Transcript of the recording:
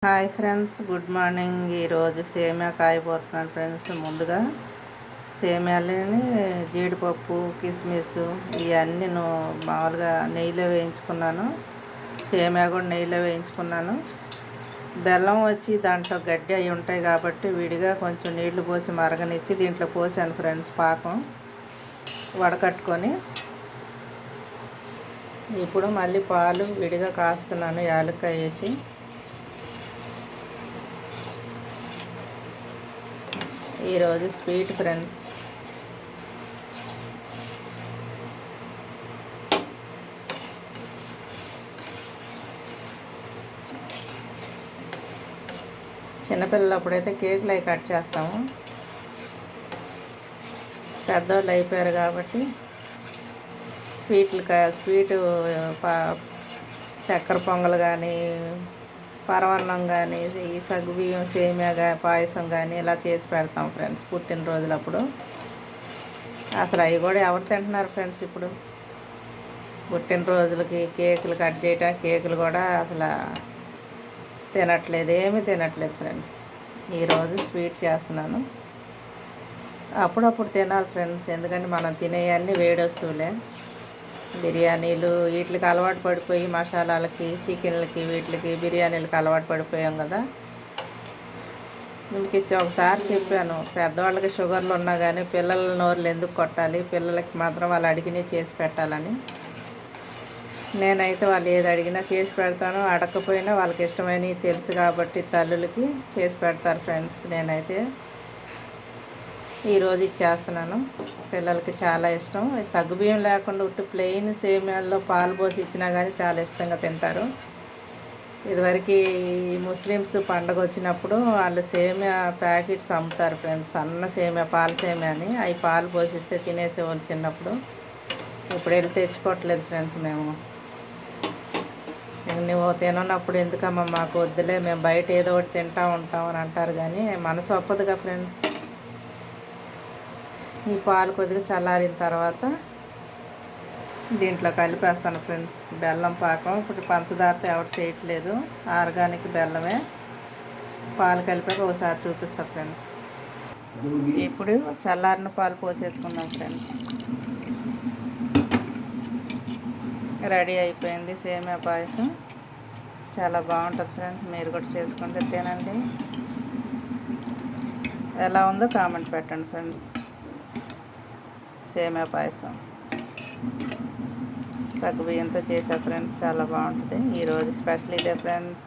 Hi friends, good morning. ఈరోజు సేమియా కాయబోతున్నాను friends. ముందుగా సేమియాలని జీడిపప్పు, కిస్మిస్ ఇవన్నీ మామూలుగా నెయ్యిలో వేయించుకున్నాను. సేమియా కూడా నెయ్యిలో వేయించుకున్నాను. బెల్లం వచ్చి దాంట్లో గడ్డి అవి ఉంటాయి కాబట్టి విడిగా కొంచెం నీళ్లు పోసి మరగనిచ్చి దీంట్లో పోసాను ఫ్రెండ్స్. పాకం వడకట్టుకొని ఇప్పుడు మళ్ళీ పాలు విడిగా కాస్తున్నాను యాలక్కాయ వేసి. ఈరోజు స్వీట్ ఫ్రెండ్స్. చిన్నపిల్లలు అప్పుడైతే కేకులు అవి కట్ చేస్తాము. పెద్దవాళ్ళు అయిపోయారు కాబట్టి స్వీటు చక్కెర పొంగల్ కానీ, పరమాన్నం కానీ, ఈ సగ్గుబియ్యం సేమియా పాయసం కానీ ఇలా చేసి పెడతాం ఫ్రెండ్స్ పుట్టినరోజులప్పుడు. అసలు అవి కూడా ఎవరు తింటున్నారు ఫ్రెండ్స్ ఇప్పుడు? పుట్టినరోజులకి కేకులు కట్ చేయటం, కేకులు కూడా అసలు తినట్లేదు, ఏమీ తినట్లేదు ఫ్రెండ్స్. ఈరోజు స్వీట్ చేస్తున్నాను. అప్పుడప్పుడు తినాలి ఫ్రెండ్స్, ఎందుకంటే మనం తినేవన్నీ వేడి వస్తువులే. బిర్యానీలు వీటికి అలవాటు పడిపోయి, మసాలాలకి, చికెన్లకి, వీటికి బిర్యానీలకి అలవాటు పడిపోయాం కదా. మీకు ఒకసారి చెప్పాను, పెద్దవాళ్ళకి షుగర్లు ఉన్నా కానీ పిల్లల నోరులు ఎందుకు కొట్టాలి, పిల్లలకి మాత్రం వాళ్ళు అడిగినవి చేసి పెట్టాలని. నేనైతే వాళ్ళు ఏది అడిగినా చేసి పెడతాను. అడగకపోయినా వాళ్ళకి ఇష్టమైనవి తెలుసు కాబట్టి తల్లులకి చేసి పెడతారు ఫ్రెండ్స్. నేనైతే ఈరోజు ఇచ్చేస్తున్నాను. పిల్లలకి చాలా ఇష్టం. సగ్గుబియ్యం లేకుండా ఉట్టి ప్లెయిన్ సేమియాల్లో పాలు పోసి ఇచ్చినా కానీ చాలా ఇష్టంగా తింటారు. ఇదివరకు ముస్లిమ్స్ పండగ వచ్చినప్పుడు వాళ్ళు సేమియా ప్యాకెట్స్ అమ్ముతారు ఫ్రెండ్స్. సన్న సేమియా, పాల సేమియా అని. అవి పాలు పోసిస్తే తినేసేవాళ్ళు చిన్నప్పుడు. ఇప్పుడు వెళ్ళి తెచ్చుకోవట్లేదు ఫ్రెండ్స్ మేము. నువ్వు తిననప్పుడు ఎందుకమ్మా మాకు వద్దులే, మేము బయట ఏదో ఒకటి తింటూ ఉంటాం అని అంటారు. కానీ మనసు ఒప్పదుగా ఫ్రెండ్స్. ఈ పాలు కొద్దిగా చల్లారిన తర్వాత దీంట్లో కలిపేస్తాను ఫ్రెండ్స్. బెల్లం పాకం. ఇప్పుడు పంచదారతో ఎవరు చేయట్లేదు, ఆర్గానిక్ బెల్లమే. పాలు కలిపాక ఒకసారి చూపిస్తా ఫ్రెండ్స్. ఇప్పుడు చల్లారిన పాలు పోసేసుకుందాం ఫ్రెండ్స్. రెడీ అయిపోయింది సేమియా పాయసం. చాలా బాగుంటుంది ఫ్రెండ్స్. మీరు కూడా చేసుకుంటే తినండి. ఎలా ఉందో కామెంట్ పెట్టండి ఫ్రెండ్స్. సేమియా పాయసం సగ్గుబియ్యంతో చేసా ఫ్రెండ్స్. చాలా బాగుంటుంది. ఈరోజు స్పెషల్ ఇదే ఫ్రెండ్స్.